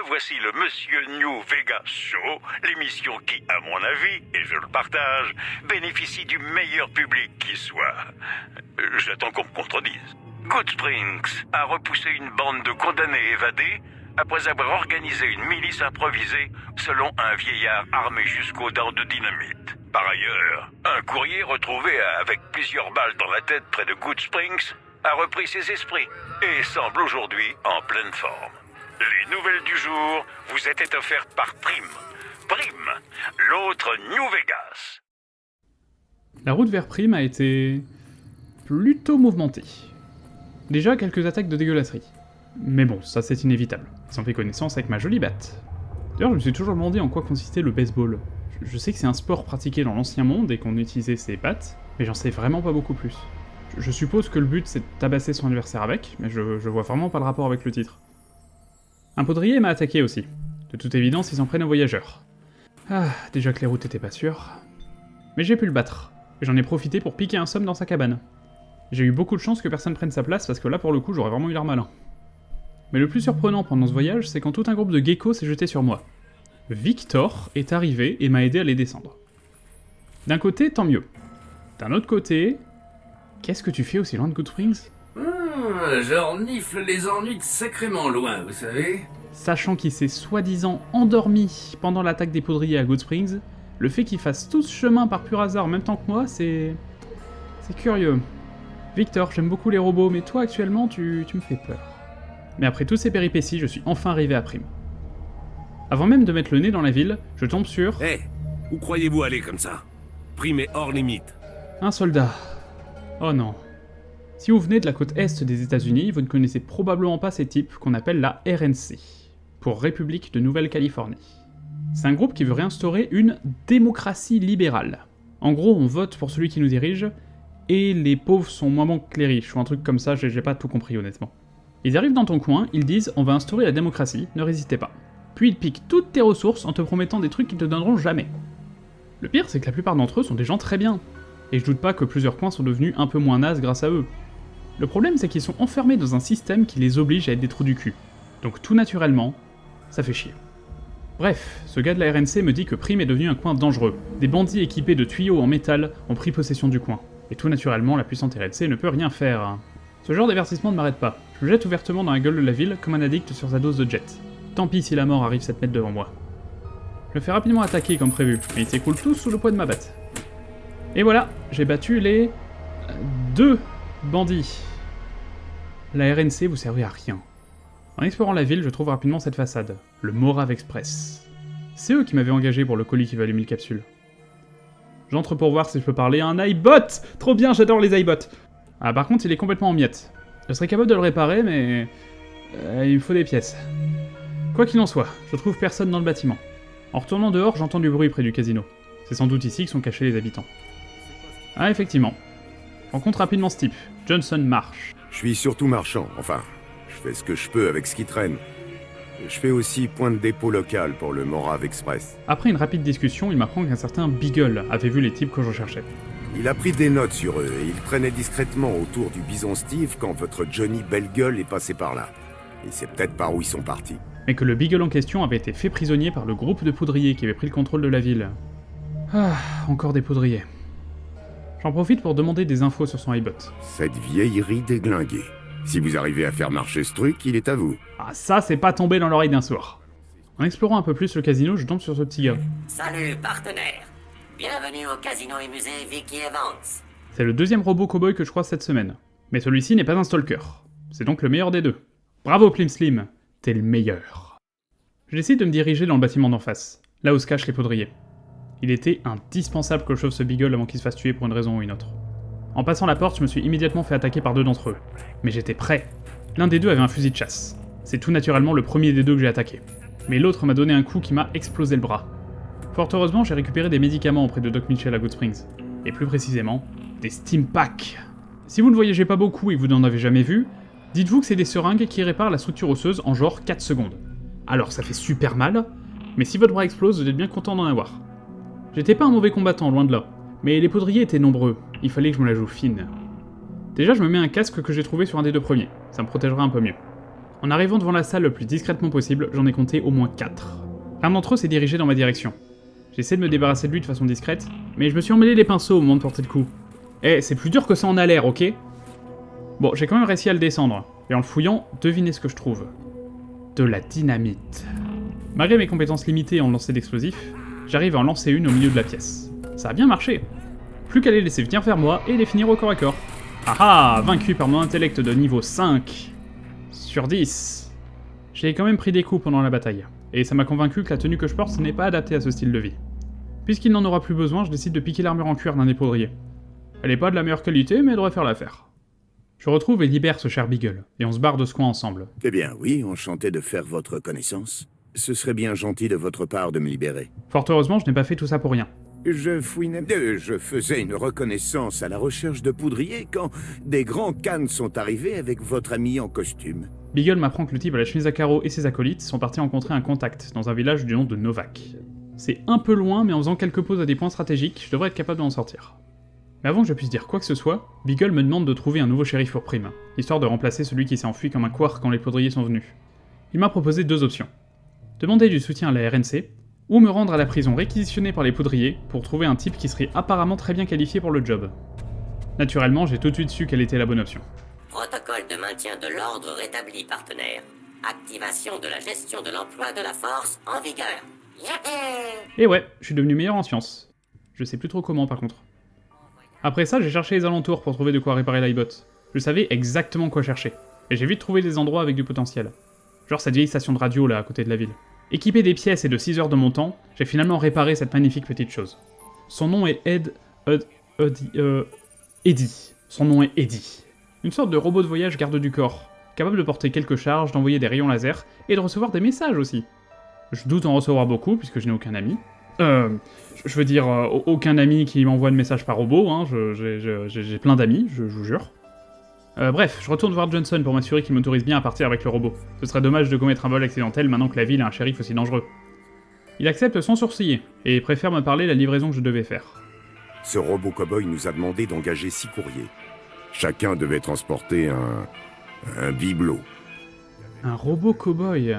revoici le Monsieur New Vegas Show, l'émission qui, à mon avis, et je le partage, bénéficie du meilleur public qui soit. J'attends qu'on me contredise. Good Springs a repoussé une bande de condamnés évadés après avoir organisé une milice improvisée selon un vieillard armé jusqu'aux dents de dynamite. Par ailleurs, un courrier retrouvé avec plusieurs balles dans la tête près de Good Springs a repris ses esprits et semble aujourd'hui en pleine forme. Les nouvelles du jour vous étaient offertes par Prime. Prime, l'autre New Vegas. La route vers Prime a été plutôt mouvementée. Déjà quelques attaques de dégueulasserie. Mais bon, ça c'est inévitable. Ils ont fait connaissance avec ma jolie batte. D'ailleurs, je me suis toujours demandé en quoi consistait le baseball. Je sais que c'est un sport pratiqué dans l'ancien monde et qu'on utilisait ses battes, mais j'en sais vraiment pas beaucoup plus. Je suppose que le but c'est de tabasser son adversaire avec, mais je vois vraiment pas le rapport avec le titre. Un poudrier m'a attaqué aussi. De toute évidence, ils s'en prennent aux voyageurs. Ah, déjà que les routes étaient pas sûres. Mais j'ai pu le battre, et j'en ai profité pour piquer un somme dans sa cabane. J'ai eu beaucoup de chance que personne prenne sa place parce que là pour le coup j'aurais vraiment eu l'air malin. Mais le plus surprenant pendant ce voyage, c'est quand tout un groupe de geckos s'est jeté sur moi. Victor est arrivé et m'a aidé à les descendre. D'un côté, tant mieux. D'un autre côté... Qu'est-ce que tu fais aussi loin de Good Springs ? Je renifle les ennuis de sacrément loin, vous savez. Sachant qu'il s'est soi-disant endormi pendant l'attaque des poudriers à Good Springs, le fait qu'il fasse tout ce chemin par pur hasard en même temps que moi, c'est curieux. Victor, j'aime beaucoup les robots, mais toi actuellement, tu me fais peur. Mais après toutes ces péripéties, je suis enfin arrivé à Prime. Avant même de mettre le nez dans la ville, je tombe sur... Hé, où croyez-vous aller comme ça? Prime est hors limite. Un soldat. Oh non. Si vous venez de la côte est des États-Unis, vous ne connaissez probablement pas ces types qu'on appelle la RNC, pour République de Nouvelle-Californie. C'est un groupe qui veut réinstaurer une démocratie libérale. En gros, on vote pour celui qui nous dirige, et les pauvres sont moins bons que les riches, ou un truc comme ça, j'ai pas tout compris honnêtement. Ils arrivent dans ton coin, ils disent « on va instaurer la démocratie, ne résistez pas ». Puis ils piquent toutes tes ressources en te promettant des trucs qu'ils te donneront jamais. Le pire, c'est que la plupart d'entre eux sont des gens très bien, et je doute pas que plusieurs coins sont devenus un peu moins nazes grâce à eux. Le problème, c'est qu'ils sont enfermés dans un système qui les oblige à être des trous du cul. Donc tout naturellement, ça fait chier. Bref, ce gars de la RNC me dit que Prime est devenu un coin dangereux. Des bandits équipés de tuyaux en métal ont pris possession du coin. Et tout naturellement, la puissante RNC ne peut rien faire. Ce genre d'avertissement ne m'arrête pas. Je me jette ouvertement dans la gueule de la ville comme un addict sur sa dose de jet. Tant pis si la mort arrive 7 mètres devant moi. Je me fais rapidement attaquer comme prévu, mais ils s'écroulent tous sous le poids de ma batte. Et voilà, j'ai battu les... 2 bandits. La RNC vous servait à rien. En explorant la ville, je trouve rapidement cette façade, le Morave Express. C'est eux qui m'avaient engagé pour le colis qui va allumer le capsule. J'entre pour voir si je peux parler à un iBot. Trop bien, j'adore les iBots. Ah par contre, il est complètement en miettes. Je serais capable de le réparer, mais... il me faut des pièces. Quoi qu'il en soit, je trouve personne dans le bâtiment. En retournant dehors, j'entends du bruit près du casino. C'est sans doute ici que sont cachés les habitants. Ah effectivement. Je rencontre rapidement ce type, Johnson Marsh. Je suis surtout marchand, enfin, je fais ce que je peux avec ce qui traîne. Je fais aussi point de dépôt local pour le Morave Express. Après une rapide discussion, il m'apprend qu'un certain Beagle avait vu les types que je recherchais. Il a pris des notes sur eux et il traînait discrètement autour du Bison Steve quand votre Johnny Belle-Gueule est passé par là. Et c'est peut-être par où ils sont partis. Mais que le Beagle en question avait été fait prisonnier par le groupe de poudriers qui avait pris le contrôle de la ville. Ah, encore des poudriers. J'en profite pour demander des infos sur son iBot. Cette vieillerie déglinguée. Si vous arrivez à faire marcher ce truc, il est à vous. Ah ça, c'est pas tombé dans l'oreille d'un sourd. En explorant un peu plus le casino, je tombe sur ce petit gars. Salut, partenaire. Bienvenue au casino et musée Vicky Evans. C'est le deuxième robot cowboy que je croise cette semaine. Mais celui-ci n'est pas un stalker. C'est donc le meilleur des deux. Bravo Plim Slim, t'es le meilleur. Je décide de me diriger dans le bâtiment d'en face, là où se cachent les poudriers. Il était indispensable que je sauve ce Beagle avant qu'il se fasse tuer pour une raison ou une autre. En passant la porte, je me suis immédiatement fait attaquer par 2 d'entre eux. Mais j'étais prêt. L'un des deux avait un fusil de chasse. C'est tout naturellement le premier des 2 que j'ai attaqué. Mais l'autre m'a donné un coup qui m'a explosé le bras. Fort heureusement, j'ai récupéré des médicaments auprès de Doc Mitchell à Good Springs. Et plus précisément, des Steam Packs. Si vous ne voyagez pas beaucoup et que vous n'en avez jamais vu, dites-vous que c'est des seringues qui réparent la structure osseuse en genre 4 secondes. Alors ça fait super mal, mais si votre bras explose, vous êtes bien content d'en avoir. J'étais pas un mauvais combattant, loin de là. Mais les poudriers étaient nombreux, il fallait que je me la joue fine. Déjà, je me mets un casque que j'ai trouvé sur un des 2 premiers, ça me protégera un peu mieux. En arrivant devant la salle le plus discrètement possible, j'en ai compté au moins 4. L'un d'entre eux s'est dirigé dans ma direction. J'essaie de me débarrasser de lui de façon discrète, mais je me suis emmêlé les pinceaux au moment de porter le coup. Eh, c'est plus dur que ça en a l'air, ok? Bon, j'ai quand même réussi à le descendre, et en le fouillant, devinez ce que je trouve. De la dynamite. Malgré mes compétences limitées en lancer d'explosifs, j'arrive à en lancer une au milieu de la pièce. Ça a bien marché. Plus qu'à les laisser venir vers moi et les finir au corps à corps. Ah ah, vaincu par mon intellect de niveau 5 sur 10. J'ai quand même pris des coups pendant la bataille, et ça m'a convaincu que la tenue que je porte n'est pas adaptée à ce style de vie. Puisqu'il n'en aura plus besoin, je décide de piquer l'armure en cuir d'un des poudriers. Elle est pas de la meilleure qualité, mais elle devrait faire l'affaire. Je retrouve et libère ce cher Beagle, et on se barre de ce coin ensemble. Eh bien, oui, enchanté de faire votre connaissance. Ce serait bien gentil de votre part de me libérer. Fort heureusement, je n'ai pas fait tout ça pour rien. Je faisais une reconnaissance à la recherche de poudriers quand des grands cannes sont arrivés avec votre ami en costume. Beagle m'apprend que le type à la chemise à carreaux et ses acolytes sont partis rencontrer un contact dans un village du nom de Novak. C'est un peu loin, mais en faisant quelques pauses à des points stratégiques, je devrais être capable d'en sortir. Mais avant que je puisse dire quoi que ce soit, Beagle me demande de trouver un nouveau shérif pour prime, histoire de remplacer celui qui s'est enfui comme un couard quand les poudriers sont venus. Il m'a proposé 2 options. Demander du soutien à la RNC, ou me rendre à la prison réquisitionnée par les poudriers pour trouver un type qui serait apparemment très bien qualifié pour le job. Naturellement, j'ai tout de suite su quelle était la bonne option. Protocole de maintien de l'ordre rétabli, partenaire. Activation de la gestion de l'emploi de la force en vigueur. Yeah. Et ouais, je suis devenu meilleur en sciences. Je sais plus trop comment par contre. Après ça, j'ai cherché les alentours pour trouver de quoi réparer l'iBot. Je savais exactement quoi chercher, et j'ai vite trouvé des endroits avec du potentiel. Genre cette vieille station de radio là, à côté de la ville. Équipé des pièces et de 6 heures de mon temps, j'ai finalement réparé cette magnifique petite chose. Son nom est Eddie. Son nom est Eddie. Une sorte de robot de voyage garde du corps, capable de porter quelques charges, d'envoyer des rayons laser, et de recevoir des messages aussi. Je doute en recevoir beaucoup, puisque je n'ai aucun ami. Je veux dire, aucun ami qui m'envoie de messages par robot, hein, j'ai plein d'amis, je vous jure. Bref, je retourne voir Johnson pour m'assurer qu'il m'autorise bien à partir avec le robot. Ce serait dommage de commettre un vol accidentel maintenant que la ville a un shérif aussi dangereux. Il accepte sans sourciller, et préfère me parler de la livraison que je devais faire. Ce robot cow-boy nous a demandé d'engager 6 courriers. Chacun devait transporter un bibelot. Un robot cow-boy.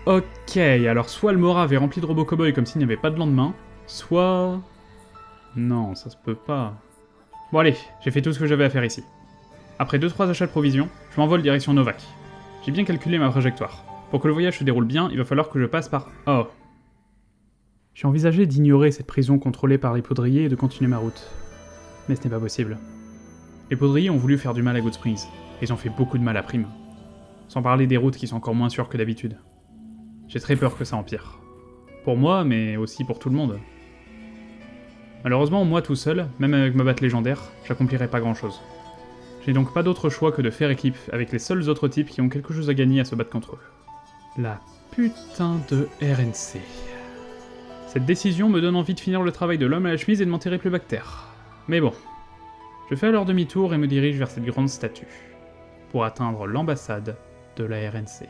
Ok, alors soit le Morave est rempli de robots cow-boy comme s'il n'y avait pas de lendemain, soit... Non, ça se peut pas. Bon allez, j'ai fait tout ce que j'avais à faire ici. Après 2-3 achats de provisions, je m'envole direction Novak. J'ai bien calculé ma trajectoire. Pour que le voyage se déroule bien, il va falloir que je passe par... Oh. J'ai envisagé d'ignorer cette prison contrôlée par les poudriers et de continuer ma route. Mais ce n'est pas possible. Les poudriers ont voulu faire du mal à Good Springs, et ils ont fait beaucoup de mal à Prime. Sans parler des routes qui sont encore moins sûres que d'habitude. J'ai très peur que ça empire. Pour moi, mais aussi pour tout le monde. Malheureusement, moi tout seul, même avec ma batte légendaire, j'accomplirai pas grand chose. J'ai donc pas d'autre choix que de faire équipe avec les seuls autres types qui ont quelque chose à gagner à se battre contre eux. La putain de RNC. Cette décision me donne envie de finir le travail de l'homme à la chemise et de m'enterrer plus bactère. Mais bon. Je fais alors demi-tour et me dirige vers cette grande statue, pour atteindre l'ambassade de la RNC.